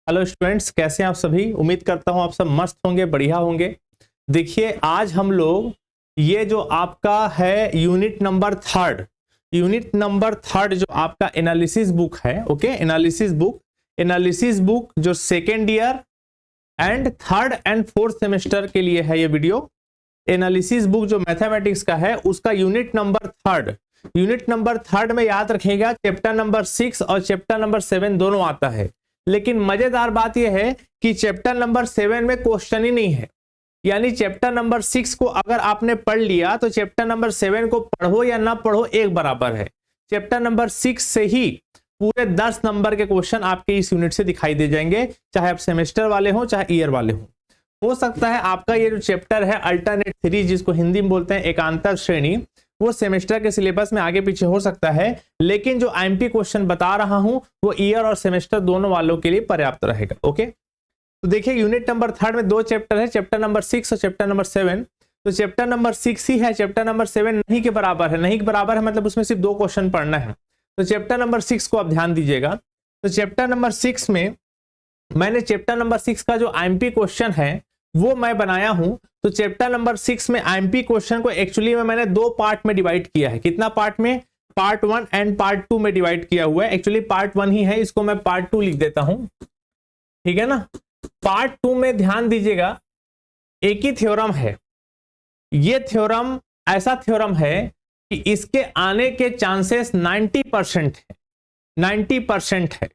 Hello students, कैसे हैं आप सभी। उम्मीद करता हूं आप सब मस्त होंगे, बढ़िया होंगे। देखिए आज हम लोग ये जो आपका है यूनिट नंबर थर्ड जो आपका एनालिसिस बुक है, ओके, एनालिसिस बुक जो second year and third and fourth semester के लिए है ये वीडियो। एनालिसिस बुक जो मैथमेटिक्स का है उसका यूनिट नंबर थर्ड में याद रखिएगा चैप्टर नंबर 6 और चैप्टर नंबर 7 दोनों आता है। लेकिन मजेदार बात यह है कि चैप्टर नंबर 7 में क्वेश्चन ही नहीं है, यानी चैप्टर नंबर 6 को अगर आपने पढ़ लिया तो चैप्टर नंबर 7 को पढ़ो या ना पढ़ो एक बराबर है। चैप्टर नंबर 6 से ही पूरे 10 नंबर के क्वेश्चन आपके इस यूनिट से दिखाई दे जाएंगे, चाहे आप सेमेस्टर वाले हो चाहे ईयर वाले हो सकता है आपका ये जो चैप्टर है अल्टरनेट 3 जिसको हिंदी में बोलते हैं एकांतर श्रेणी, वो सेमेस्टर के सिलेबस में आगे पीछे हो सकता है, लेकिन जो आईएमपी क्वेश्चन बता रहा हूं वो ईयर और सेमेस्टर दोनों वालों के लिए पर्याप्त रहेगा। ओके, तो देखिए यूनिट नंबर थर्ड में दो चैप्टर है, चैप्टर नंबर 6 और चैप्टर नंबर 7। तो चैप्टर नंबर 6 ही है, चैप्टर नंबर 7 नहीं के बराबर है। नहीं के बराबर है मतलब उसमें सिर्फ 2 क्वेश्चन पढ़ना है। तो चैप्टर नंबर 6 को आप ध्यान दीजिएगा। तो चैप्टर नंबर 6 में मैंने चैप्टर नंबर 6 का जो आईएमपी क्वेश्चन है वो मैं बनाया हूं। तो चैप्टर नंबर 6 में आईएमपी क्वेश्चन को एक्चुअली में मैंने 2 पार्ट में डिवाइड किया है। कितना पार्ट में? पार्ट 1 एंड पार्ट 2 में डिवाइड किया हुआ है। एक्चुअली पार्ट 1 ही है, इसको मैं पार्ट 2 लिख देता हूं, ठीक है ना। पार्ट 2 में ध्यान दीजिएगा, एक ही थ्योरम है। ये थ्योरम ऐसा थ्योरम है कि इसके आने के चांसेस 90% है, 90% है।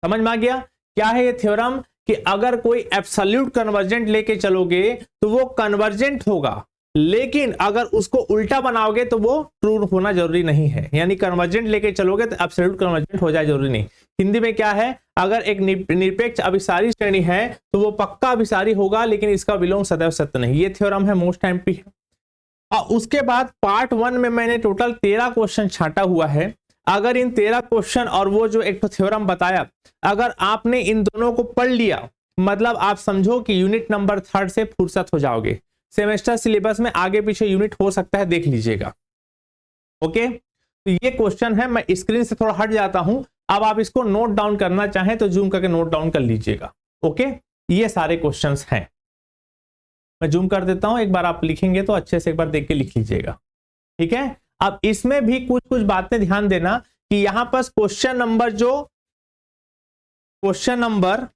समझ में आ गया क्या है ये थ्योरम? कि अगर कोई एब्सोल्यूट कन्वर्जेंट लेके चलोगे तो वो कन्वर्जेंट होगा, लेकिन अगर उसको उल्टा बनाओगे तो वो ट्रू होना जरूरी नहीं है। यानी कन्वर्जेंट लेके चलोगे तो एब्सोल्यूट कन्वर्जेंट हो जाए जरूरी नहीं। हिंदी में क्या है, अगर एक निरपेक्ष अभिसारी श्रेणी है तो वो पक्का अभिसारी होगा, लेकिन इसका विलोम सदैव सत्य नहीं। ये थ्योरम है, मोस्ट एमपी है। और उसके बाद पार्ट 1 में मैंने टोटल 13 क्वेश्चन छांटा हुआ है। अगर इन 13 क्वेश्चन और वो जो एक थ्योरम बताया, अगर आपने इन दोनों को पढ़ लिया मतलब आप समझो कि यूनिट नंबर 3 से फुर्सत हो जाओगे। सेमेस्टर सिलेबस में आगे पीछे यूनिट हो सकता है, देख लीजिएगा। ओके, तो ये क्वेश्चन है। मैं स्क्रीन से थोड़ा हट जाता हूं। अब आप इसको नोट डाउन करना चाहें तो जूम करके नोट डाउन कर लीजिएगा। ओके, ये सारे क्वेश्चंस हैं। मैं जूम कर देता हूं, एक बार आप लिखेंगे तो अच्छे से एक बार देख के लिख लीजिएगा, ठीक है। अब इसमें भी कुछ बातें ध्यान देना कि यहां पर क्वेश्चन नंबर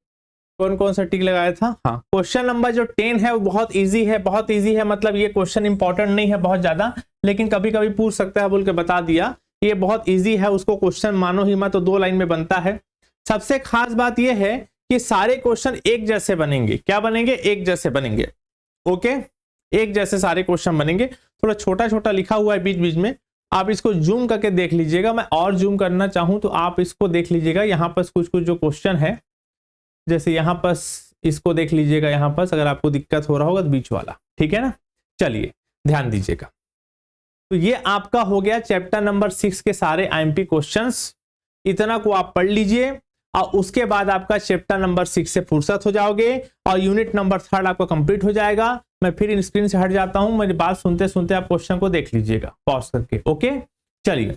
कौन सा टिक लगाया था, हाँ, क्वेश्चन नंबर जो 10 है वो बहुत इजी है, बहुत इजी है। मतलब ये क्वेश्चन इंपॉर्टेंट नहीं है बहुत ज्यादा, लेकिन कभी कभी पूछ सकता है बोल के बता दिया। ये बहुत इजी है, उसको क्वेश्चन मानो ही मत, तो 2 लाइन में बनता है। सबसे खास बात यह है कि सारे क्वेश्चन एक जैसे बनेंगे। क्या बनेंगे? एक जैसे बनेंगे। ओके, एक जैसे सारे क्वेश्चन बनेंगे। थोड़ा छोटा छोटा लिखा हुआ है बीच बीच में, आप इसको जूम करके देख लीजिएगा। मैं और जूम करना चाहूं तो आप इसको देख लीजिएगा। यहाँ पर कुछ जो क्वेश्चन है, जैसे यहाँ पर इसको देख लीजिएगा। यहाँ पर अगर आपको दिक्कत हो रहा होगा तो बीच वाला, ठीक है ना। चलिए ध्यान दीजिएगा। तो ये आपका हो गया चैप्टर नंबर 6 के सारे आईएमपी क्वेश्चंस। इतना को आप पढ़ लीजिए और उसके बाद आपका चैप्टर नंबर 6 से फुर्सत हो जाओगे और यूनिट नंबर 3 आपका कंप्लीट हो जाएगा। मैं फिर इन स्क्रीन से हट जाता हूं, मेरी बात सुनते सुनते आप क्वेश्चन को देख लीजिएगा पॉज करके। ओके, चलिए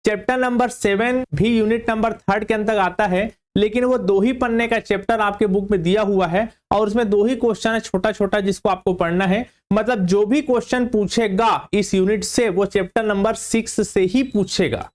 चैप्टर नंबर 7 भी यूनिट नंबर 3 के अंदर आता है, लेकिन वो 2 ही पन्ने का चैप्टर आपके बुक में दिया हुआ है और उसमें 2 ही क्वेश्चन है छोटा छोटा जिसको आपको पढ़ना है। मतलब जो भी क्वेश्चन पूछेगा इस यूनिट से वो चैप्टर नंबर 6 से ही पूछेगा।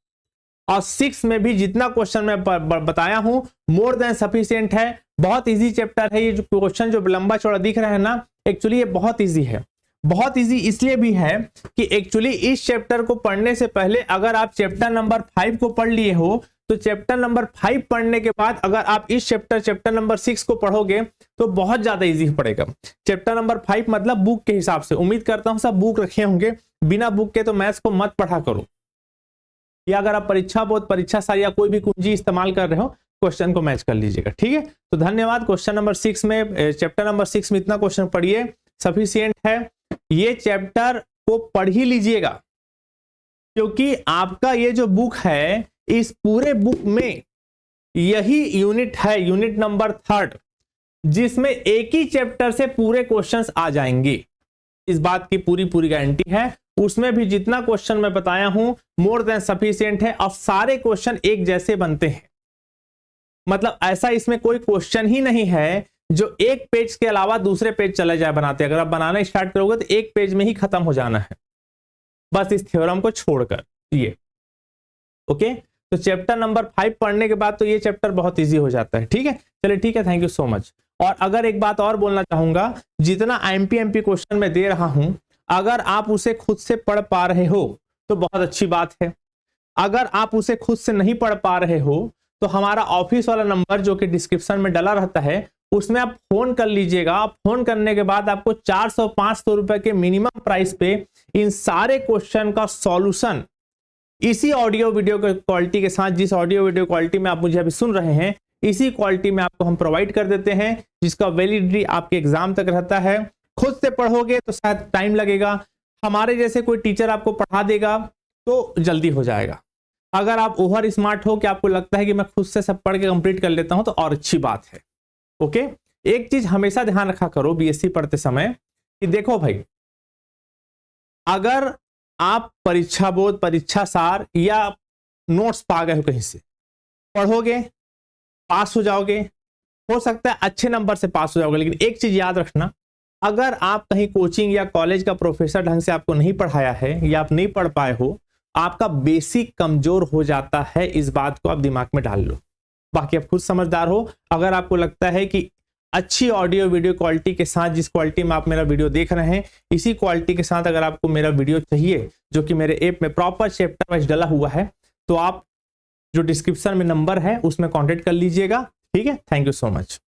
और 6 में भी जितना क्वेश्चन मैं बताया हूं मोर देन सफिशिएंट है। बहुत इजी चैप्टर है। ये जो क्वेश्चन जो लंबा चौड़ा दिख रहा है ना, एक्चुअली ये बहुत इजी है। बहुत इजी इसलिए भी है कि एक्चुअली इस चैप्टर को पढ़ने से पहले अगर आप चैप्टर नंबर 5 को पढ़ लिए हो तो चैप्टर नंबर 5 पढ़ने के बाद अगर आप इस चैप्टर नंबर 6 को पढ़ोगे तो बहुत ज्यादा इजी पड़ेगा। चैप्टर नंबर 5 मतलब बुक के हिसाब से, उम्मीद करता हूं सब बुक रखे होंगे। बिना बुक के तो मैथ्स को मत पढ़ा करो, या अगर आप परीक्षा बोध, परीक्षा सार या कोई भी कुंजी इस्तेमाल कर रहे हो क्वेश्चन को मैच कर लीजिएगा, ठीक है। तो धन्यवाद। क्वेश्चन नंबर 6 में, चैप्टर नंबर 6 में इतना क्वेश्चन पढ़िए, सफिशिएंट है। ये चैप्टर को पढ़ ही लीजिएगा क्योंकि आपका ये जो बुक है इस पूरे बुक में यही यूनिट है, यूनिट नंबर 3, जिसमें एक ही चैप्टर से पूरे क्वेश्चंस आ जाएंगे। इस बात की पूरी गारंटी है। उसमें भी जितना क्वेश्चन मैं बताया हूं मोर देन सफिशिएंट है और सारे क्वेश्चन एक जैसे बनते हैं। मतलब ऐसा इसमें कोई क्वेश्चन ही नहीं है जो एक पेज के अलावा दूसरे पेज चले जाए बनाते। अगर आप बनाना स्टार्ट करोगे तो एक पेज में ही खत्म हो जाना है, बस इस थ्योरम को छोड़कर ये। ओके, तो चैप्टर नंबर 5 पढ़ने के बाद तो ये चैप्टर बहुत इजी हो जाता है। ठीक है, चलिए ठीक है, थैंक यू सो मच। और अगर एक बात और बोलना चाहूंगा, जितना एमपी क्वेश्चन मैं दे रहा हूं, अगर आप उसे खुद से पढ़ पा रहे हो तो बहुत अच्छी बात है। अगर आप उसे खुद से नहीं पढ़ पा रहे हो तो हमारा ऑफिस वाला नंबर जो कि डिस्क्रिप्शन में डला रहता है, उसमें आप फोन कर लीजिएगा। फोन करने के बाद आपको 400-500 रुपए के मिनिमम प्राइस पे इन सारे क्वेश्चन का सॉल्यूशन इसी ऑडियो वीडियो क्वालिटी के साथ, जिस ऑडियो वीडियो क्वालिटी में आप मुझे अभी सुन रहे हैं, इसी क्वालिटी में आपको हम प्रोवाइड कर देते हैं, जिसका वैलिडिटी आपके एग्जाम तक रहता है। खुद से पढ़ोगे तो शायद टाइम लगेगा, हमारे जैसे कोई टीचर आपको पढ़ा देगा तो जल्दी हो जाएगा। अगर आप ओवर स्मार्ट हो कि आपको लगता है कि मैं खुद से सब पढ़ के कंप्लीट कर लेता हूं तो और अच्छी बात है। ओके, एक चीज हमेशा ध्यान रखा करो बीएससी पढ़ते समय कि देखो भाई, अगर आप परीक्षा बोध, परीक्षा सार या नोट्स पा गए हो कहीं से, पढ़ोगे पास हो जाओगे, हो सकता है अच्छे नंबर से पास हो जाओगे। लेकिन एक चीज याद रखना, अगर आप कहीं कोचिंग या कॉलेज का प्रोफेसर ढंग से आपको नहीं पढ़ाया है या आप नहीं पढ़ पाए हो, आपका बेसिक कमजोर हो जाता है। इस बात को आप दिमाग में डाल लो। बाकी आप खुद समझदार हो। अगर आपको लगता है कि अच्छी ऑडियो वीडियो क्वालिटी के साथ, जिस क्वालिटी में आप मेरा वीडियो देख रहे हैं, इसी क्वालिटी के साथ अगर आपको मेरा वीडियो चाहिए जो कि मेरे ऐप में प्रॉपर चैप्टर वाइज डला हुआ है, तो आप जो डिस्क्रिप्शन में नंबर है उसमें कांटेक्ट कर लीजिएगा। ठीक है, थैंक यू सो मच।